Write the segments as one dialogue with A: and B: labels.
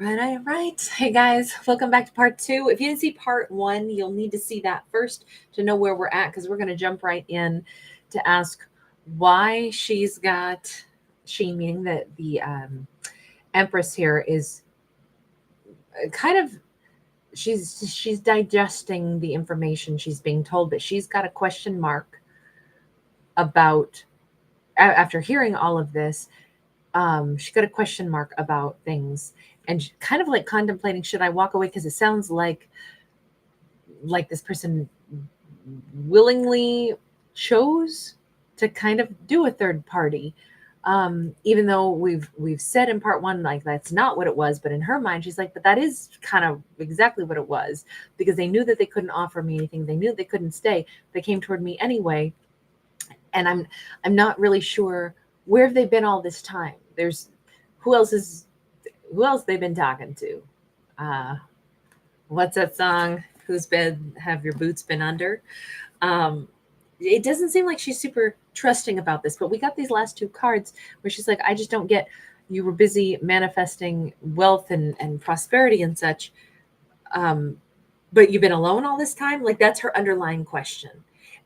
A: Right. Hey guys, welcome back to part two. If you didn't see part one, you'll need to see that first to know where we're at, because we're going to jump right in to ask why she, meaning that the Empress here is kind of, she's digesting the information she's being told, but she's got a question mark about, after hearing all of this, she got a question mark about things, and kind of like contemplating, should I walk away? Because it sounds like this person willingly chose to kind of do a third party, even though we've said in part one, like, that's not what it was, but in her mind she's like, but that is kind of exactly what it was, because they knew that they couldn't offer me anything, they knew they couldn't stay, they came toward me anyway, and I'm not really sure where have they been all this time. There's who else they've been talking to. uh what's that song, who's been have your boots been under? um it doesn't seem like she's super trusting about this, but we got these last two cards where she's like, I just don't get, you were busy manifesting wealth and prosperity and such, um but you've been alone all this time. Like, that's her underlying question,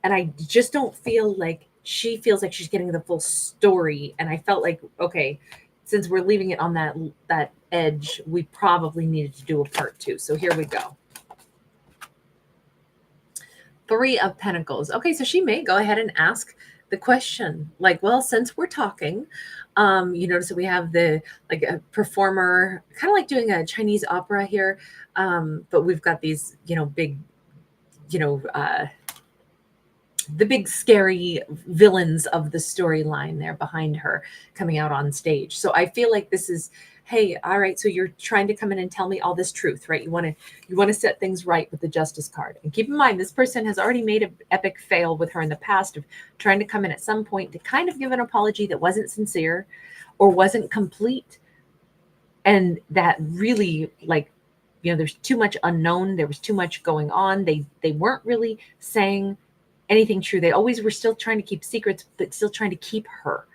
A: and I just don't feel like she feels like she's getting the full story. And I felt like, okay, since we're leaving it on that edge, we probably needed to do a part two, so here we go. Three of Pentacles. Okay, so she may go ahead and ask the question, like, well, since we're talking, you notice that we have the, like, a performer, kind of like doing a Chinese opera here, but we've got these, big, you know, uh, the big scary villains of the storyline there behind her coming out on stage. So I feel like this is, hey, all right, so you're trying to come in and tell me all this truth, right? You want to set things right with the Justice card. And keep in mind, this person has already made an epic fail with her in the past of trying to come in at some point to kind of give an apology that wasn't sincere or wasn't complete, and that really, like, there's too much unknown, there was too much going on, they weren't really saying anything true. They always were still trying to keep secrets, but still trying to keep her.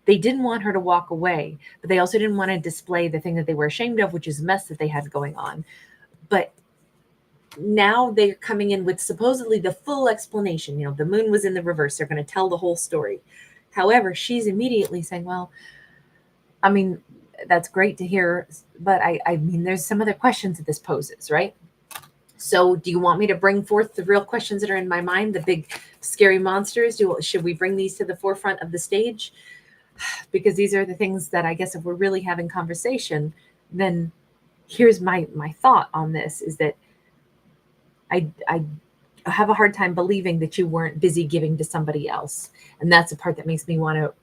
A: They didn't want her to walk away, but they also didn't want to display the thing that they were ashamed of, which is mess that they had going on. But now they're coming in with supposedly the full explanation. The moon was in the reverse. They're going to tell the whole story. However, she's immediately saying, well, I mean, that's great to hear, but I mean, there's some other questions that this poses, right? So do you want me to bring forth the real questions that are in my mind, the big scary monsters? Should we bring these to the forefront of the stage? Because these are the things that, I guess, if we're really having conversation, then here's my thought on this, is that I have a hard time believing that you weren't busy giving to somebody else. And that's the part that makes me want to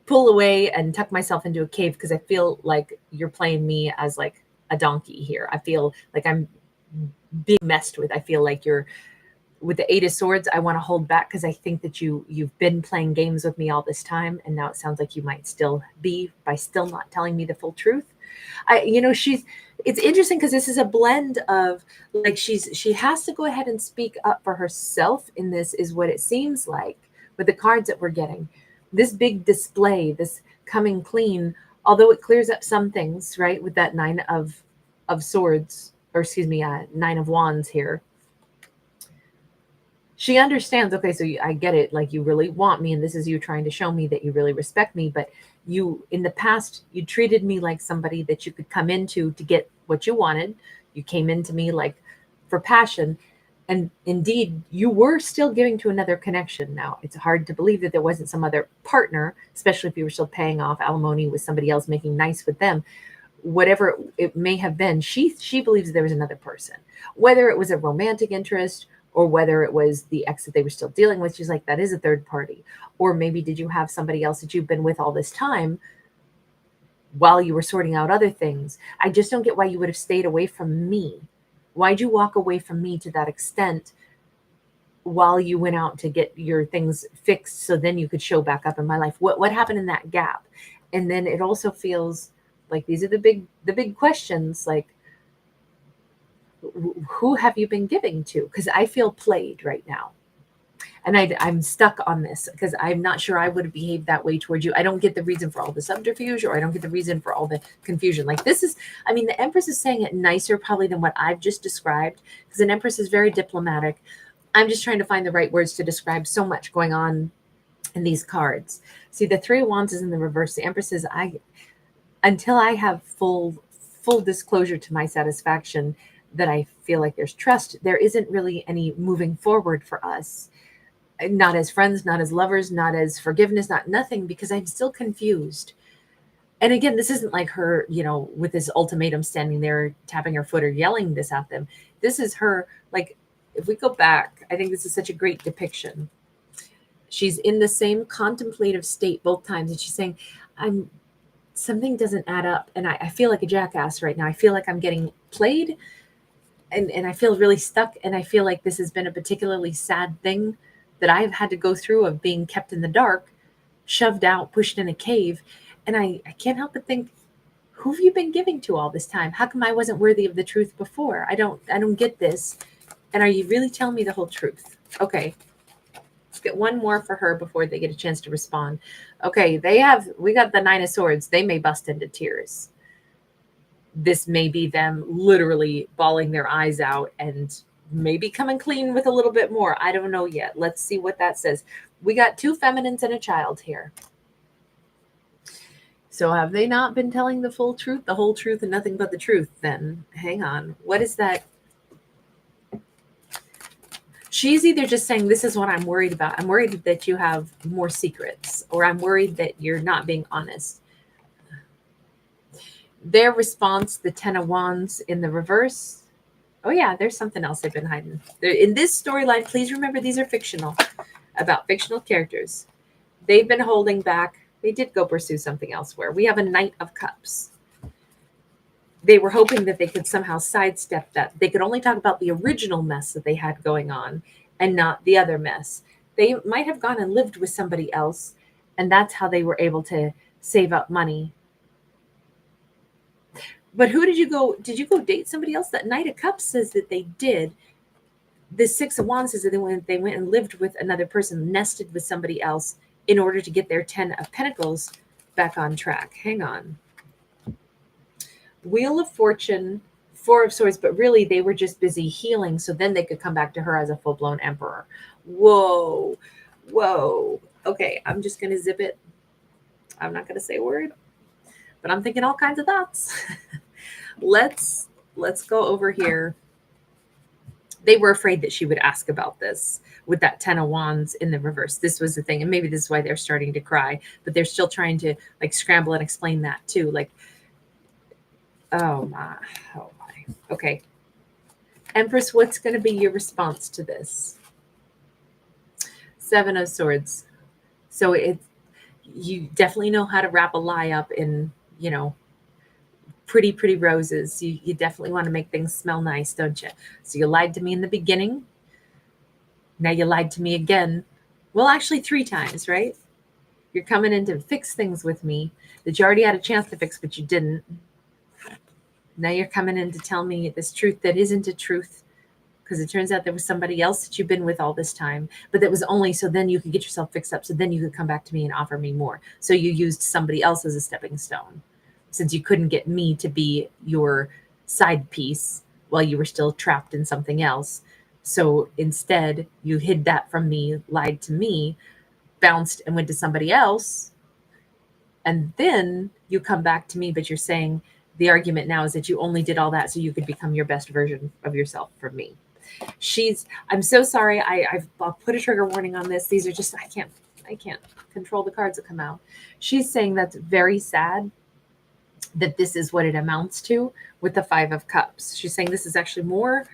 A: pull away and tuck myself into a cave, because I feel like you're playing me as like a donkey here. I feel like I'm being messed with. I feel like you're, with the Eight of Swords, I want to hold back because I think that you've been playing games with me all this time, and now it sounds like you might still be, by still not telling me the full truth. It's interesting because this is a blend of, like, she has to go ahead and speak up for herself in this, is what it seems like with the cards that we're getting. This big display, this coming clean, although it clears up some things, right, with that Nine of Swords, or excuse me, Nine of Wands here. She understands, okay, so I get it, like, you really want me, and this is you trying to show me that you really respect me, but you, in the past, you treated me like somebody that you could come into to get what you wanted. You came into me like for passion, and indeed you were still giving to another connection. Now, it's hard to believe that there wasn't some other partner, especially if you were still paying off alimony with somebody else, making nice with them. Whatever it may have been, she believes there was another person, whether it was a romantic interest or whether it was the ex that they were still dealing with. She's like, that is a third party. Or maybe did you have somebody else that you've been with all this time while you were sorting out other things? I just don't get why you would have stayed away from me. Why'd you walk away from me to that extent while you went out to get your things fixed so then you could show back up in my life? What happened in that gap? And then it also feels like these are the big questions, like, who have you been giving to? Because I feel played right now. And I'm stuck on this because I'm not sure I would have behaved that way towards you. I don't get the reason for all the subterfuge, or I don't get the reason for all the confusion. Like this is, I mean, the Empress is saying it nicer probably than what I've just described, because an Empress is very diplomatic. I'm just trying to find the right words to describe so much going on in these cards. See, the Three of Wands is in the reverse. The Empress is, until I have full disclosure to my satisfaction that I feel like there's trust, there isn't really any moving forward for us. Not as friends, not as lovers, not as forgiveness, not nothing, because I'm still confused. And again, this isn't like her, with this ultimatum standing there tapping her foot or yelling this at them. This is her, like, if we go back, I think this is such a great depiction. She's in the same contemplative state both times, and she's saying, something doesn't add up, and I feel like a jackass right now. I feel like I'm getting played, and I feel really stuck, and I feel like this has been a particularly sad thing that I've had to go through, of being kept in the dark, shoved out, pushed in a cave. And I can't help but think, who have you been giving to all this time? How come I wasn't worthy of the truth before? I don't get this. And are you really telling me the whole truth? Okay. Let's get one more for her before they get a chance to respond. Okay, we got the Nine of Swords. They may bust into tears. This may be them literally bawling their eyes out and maybe coming clean with a little bit more. I don't know yet. Let's see what that says. We got two feminines and a child here. So have they not been telling the full truth, the whole truth, and nothing but the truth then? Hang on. What is that? She's either just saying, this is what I'm worried about. I'm worried that you have more secrets, or I'm worried that you're not being honest. Their response, the Ten of Wands in the reverse. Oh yeah, there's something else they've been hiding. In this storyline, please remember these are fictional, about fictional characters. They've been holding back. They did go pursue something elsewhere. We have a Knight of Cups. They were hoping that they could somehow sidestep that. They could only talk about the original mess that they had going on and not the other mess. They might have gone and lived with somebody else, and that's how they were able to save up money. But who did you go? Did you go date somebody else? That Knight of Cups says that they did. The Six of Wands says that they went and lived with another person, nested with somebody else in order to get their 10 of Pentacles back on track. Hang on. Wheel of Fortune, Four of Swords, but really they were just busy healing, so then they could come back to her as a full-blown emperor. Whoa. Okay, I'm just going to zip it. I'm not going to say a word, but I'm thinking all kinds of thoughts. Let's go over here. They were afraid that she would ask about this with that Ten of Wands in the reverse. This was the thing. And maybe this is why they're starting to cry, but they're still trying to like scramble and explain that too. Like, oh my. Okay. Empress, what's going to be your response to this? Seven of Swords. So you definitely know how to wrap a lie up in, pretty roses. You definitely want to make things smell nice, don't you? So you lied to me in the beginning. Now you lied to me again. Well, actually 3 times, right? You're coming in to fix things with me that you already had a chance to fix, but you didn't. Now you're coming in to tell me this truth that isn't a truth, because it turns out there was somebody else that you've been with all this time, but that was only so then you could get yourself fixed up, so then you could come back to me and offer me more. So you used somebody else as a stepping stone, since you couldn't get me to be your side piece while you were still trapped in something else. So instead, you hid that from me, lied to me, bounced and went to somebody else. And then you come back to me, but you're saying the argument now is that you only did all that so you could become your best version of yourself for me. I'm so sorry. I'll put a trigger warning on this. These are just, I can't control the cards that come out. She's saying that's very sad, that this is what it amounts to with the Five of Cups. She's saying this is actually more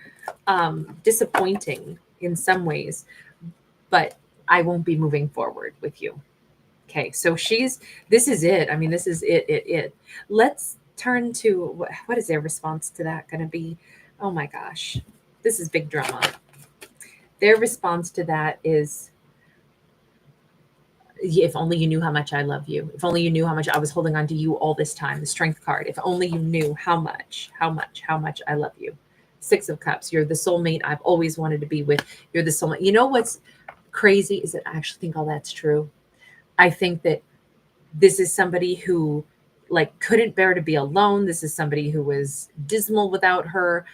A: disappointing in some ways, but I won't be moving forward with you. Okay, so this is it. I mean, this is it. Let's turn to, what is their response to that going to be? Oh my gosh, this is big drama. Their response to that is, if only you knew how much I love you. If only you knew how much I was holding on to you all this time. The Strength card. If only you knew how much I love you. Six of Cups. You're the soulmate I've always wanted to be with. You're the soulmate. You know what's crazy is that I actually think all that's true. I think that this is somebody who like couldn't bear to be alone. This is somebody who was dismal without her,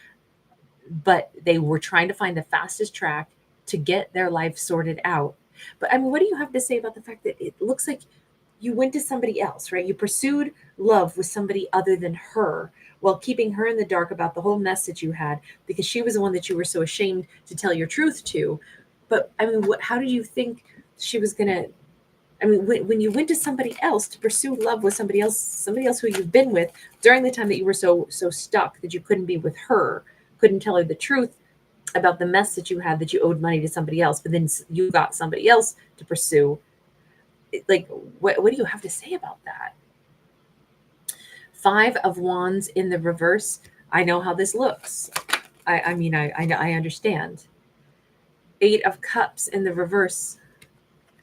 A: but they were trying to find the fastest track to get their life sorted out. But I mean, what do you have to say about the fact that it looks like you went to somebody else, right? You pursued love with somebody other than her while keeping her in the dark about the whole mess that you had because she was the one that you were so ashamed to tell your truth to. But I mean, how did you think she was going to? I mean, when you went to somebody else to pursue love with somebody else who you've been with during the time that you were so stuck that you couldn't be with her, couldn't tell her the truth about the mess that you had, that you owed money to somebody else, but then you got somebody else to pursue. Like, what do you have to say about that? 5 of Wands in the reverse. I know how this looks. I mean, I understand. 8 of Cups in the reverse.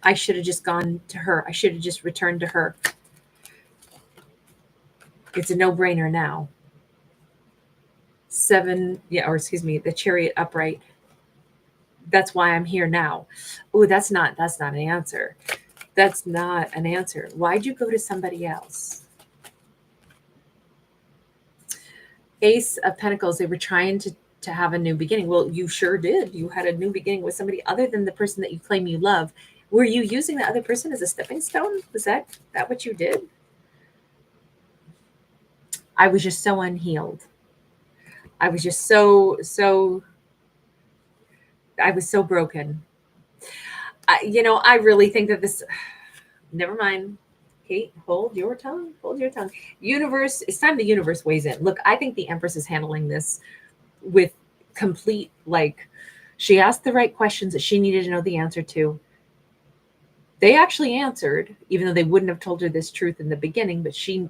A: I should have just gone to her. I should have just returned to her. It's a no-brainer now. 7, the Chariot upright. That's why I'm here now. Oh, that's not an answer. That's not an answer. Why'd you go to somebody else? Ace of Pentacles. They were trying to have a new beginning. Well, you sure did. You had a new beginning with somebody other than the person that you claim you love. Were you using the other person as a stepping stone? Was that what you did? I was just so unhealed. I was just I was so broken. I really think that this, never mind. Kate, hold your tongue. Hold your tongue. Universe, it's time the universe weighs in. Look, I think the Empress is handling this with complete, she asked the right questions that she needed to know the answer to. They actually answered, even though they wouldn't have told her this truth in the beginning, but she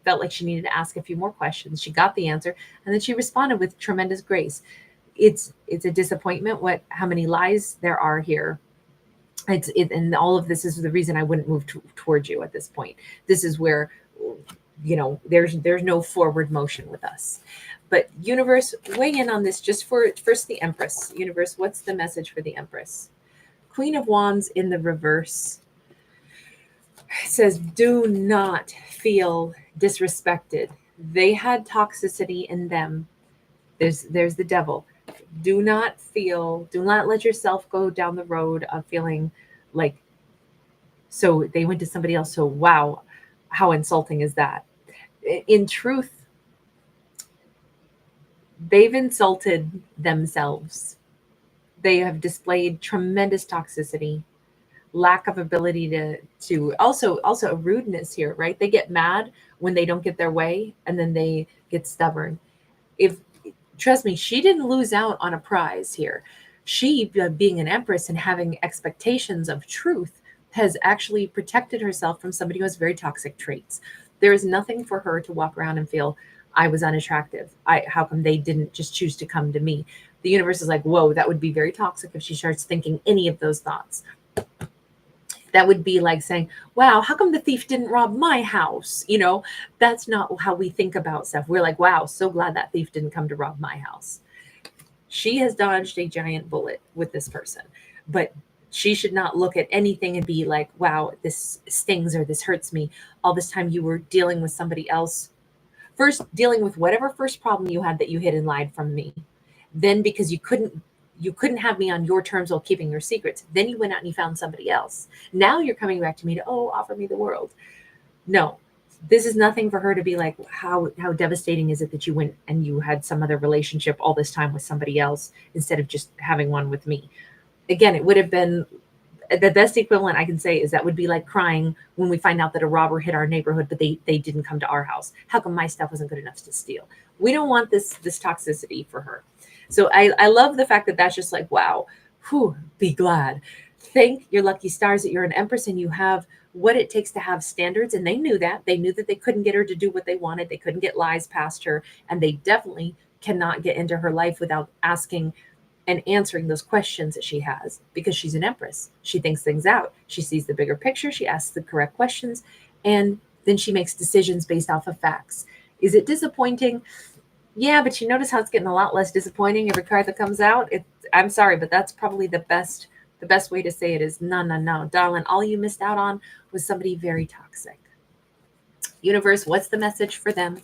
A: felt like she needed to ask a few more questions. She got the answer, and then she responded with tremendous grace. It's a disappointment how many lies there are here. And all of this is the reason I wouldn't move towards you at this point. This is where, there's no forward motion with us. But universe, weigh in on this just for first the Empress. Universe, what's the message for the Empress? Queen of Wands in the reverse. It says, do not feel disrespected. They had toxicity in them. There's the devil. Do not let yourself go down the road of feeling like, so they went to somebody else. So wow, how insulting is that? In truth, they've insulted themselves. They have displayed tremendous toxicity, lack of ability to also a rudeness here, right? They get mad when they don't get their way, and then they get stubborn. Trust me, she didn't lose out on a prize here. She, being an Empress and having expectations of truth, has actually protected herself from somebody who has very toxic traits. There is nothing for her to walk around and feel, I was unattractive. How come they didn't just choose to come to me? The universe is like, whoa, that would be very toxic if she starts thinking any of those thoughts. That would be like saying, wow, how come the thief didn't rob my house? That's not how we think about stuff. We're like, wow, so glad that thief didn't come to rob my house. She has dodged a giant bullet with this person, but she should not look at anything and be like, wow, this stings or this hurts me. All this time you were dealing with somebody else. First, dealing with whatever first problem you had that you hid and lied from me. Then, because you couldn't have me on your terms while keeping your secrets. Then you went out and you found somebody else. Now you're coming back to me to, offer me the world. No, this is nothing for her to be like, how devastating is it that you went and you had some other relationship all this time with somebody else instead of just having one with me? Again, it would have been the best equivalent I can say is that would be like crying when we find out that a robber hit our neighborhood, but they didn't come to our house. How come my stuff wasn't good enough to steal? We don't want this toxicity for her. So I love the fact that that's just like, wow, be glad. Thank your lucky stars that you're an Empress and you have what it takes to have standards. And they knew that. They knew that they couldn't get her to do what they wanted. They couldn't get lies past her. And they definitely cannot get into her life without asking and answering those questions that she has, because she's an Empress. She thinks things out. She sees the bigger picture. She asks the correct questions. And then she makes decisions based off of facts. Is it disappointing? Yeah, but you notice how it's getting a lot less disappointing every card that comes out. I'm sorry, but that's probably the best The best way to say it is, no, no, no, darling, all you missed out on was somebody very toxic. Universe, what's the message for them?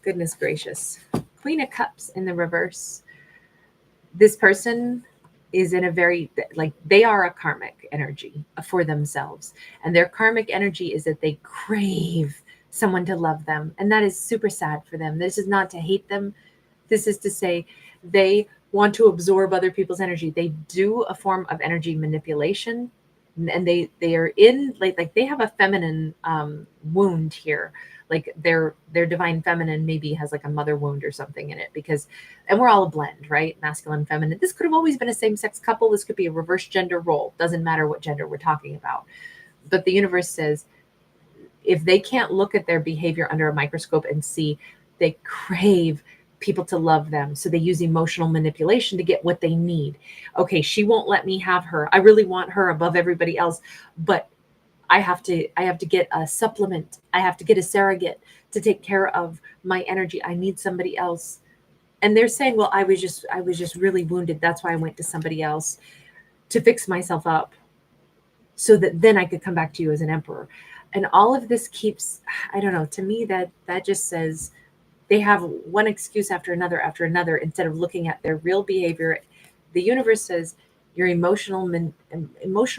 A: Goodness gracious. Queen of Cups in the reverse. This person is in a very, like, they are a karmic energy for themselves. And their karmic energy is that they crave someone to love them. And that is super sad for them. This is not to hate them. This is to say they want to absorb other people's energy. They do a form of energy manipulation, and they are in like they have a feminine wound here. Like their divine feminine maybe has like a mother wound or something in it, because, and we're all a blend, right? Masculine, feminine. This could have always been a same-sex couple. This could be a reverse gender role. Doesn't matter what gender we're talking about. But the universe says if they can't look at their behavior under a microscope and see, they crave people to love them. So they use emotional manipulation to get what they need. Okay, she won't let me have her. I really want her above everybody else, but I have to get a supplement. I have to get a surrogate to take care of my energy. I need somebody else. And they're saying, well, I was just really wounded. That's why I went to somebody else to fix myself up so that then I could come back to you as an emperor. And all of this keeps, I don't know, to me that just says they have one excuse after another, instead of looking at their real behavior. The universe says your emotional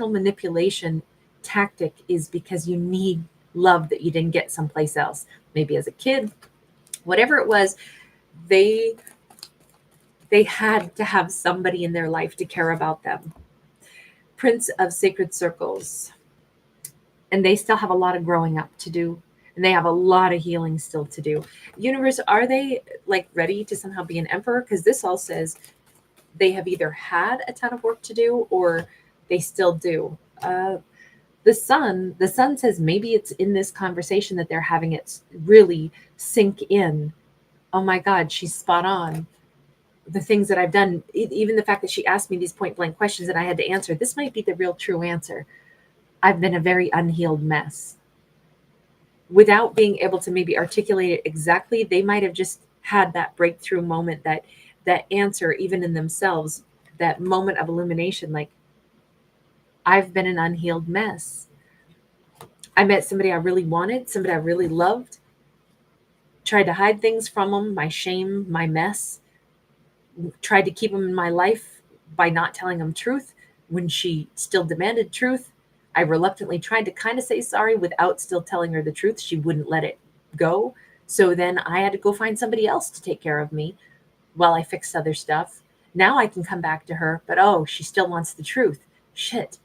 A: manipulation tactic is because you need love that you didn't get someplace else. Maybe as a kid, whatever it was, they had to have somebody in their life to care about them. Prince of Sacred Circles. And they still have a lot of growing up to do. And they have a lot of healing still to do. Universe, are they like ready to somehow be an emperor? Because this all says they have either had a ton of work to do or they still do. The sun says maybe it's in this conversation that they're having it really sink in. Oh my God, she's spot on. The things that I've done, even the fact that she asked me these point blank questions and I had to answer, this might be the real true answer. I've been a very unhealed mess. Without being able to maybe articulate it exactly, they might have just had that breakthrough moment, that answer even in themselves, that moment of illumination, like, I've been an unhealed mess. I met somebody I really wanted, somebody I really loved, tried to hide things from them, my shame, my mess, tried to keep them in my life by not telling them truth when she still demanded truth. I reluctantly tried to kind of say sorry without still telling her the truth. She wouldn't let it go. So then I had to go find somebody else to take care of me while I fixed other stuff. Now I can come back to her, but oh, she still wants the truth. Shit.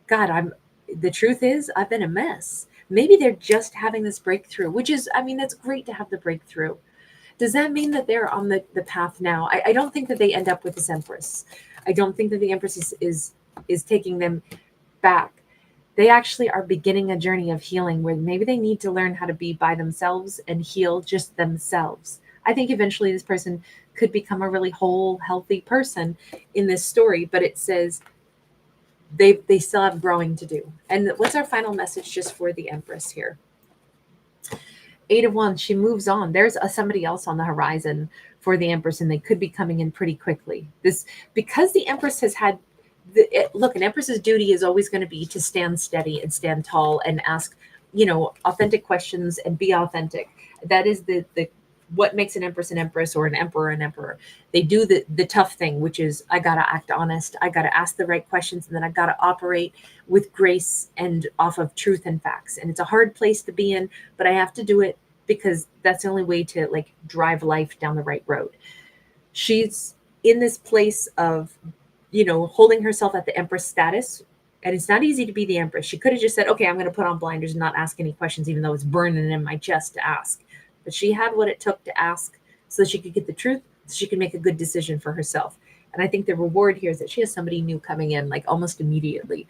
A: God, the truth is I've been a mess. Maybe they're just having this breakthrough, which is, I mean, that's great to have the breakthrough. Does that mean that they're on the path now? I don't think that they end up with this Empress. I don't think that the Empress is taking them back. They actually are beginning a journey of healing where maybe they need to learn how to be by themselves and heal just themselves. I think eventually this person could become a really whole, healthy person in this story, but it says they still have growing to do. And what's our final message just for the Empress here? 8 of Wands, she moves on. There's somebody else on the horizon for the Empress, and they could be coming in pretty quickly. This, because the Empress has had, look, an Empress's duty is always going to be to stand steady and stand tall and ask, authentic questions and be authentic. That is the what makes an Empress or an emperor. They do the tough thing, which is I got to act honest. I got to ask the right questions, and then I got to operate with grace and off of truth and facts. And it's a hard place to be in, but I have to do it because that's the only way to like drive life down the right road. She's in this place of, holding herself at the Empress status. And it's not easy to be the Empress. She could have just said, okay, I'm going to put on blinders and not ask any questions, even though it's burning in my chest to ask. But she had what it took to ask so she could get the truth, so she could make a good decision for herself. And I think the reward here is that she has somebody new coming in, like almost immediately.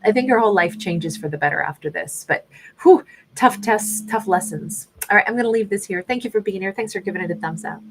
A: I think her whole life changes for the better after this. But tough tests, tough lessons. All right, I'm going to leave this here. Thank you for being here. Thanks for giving it a thumbs up.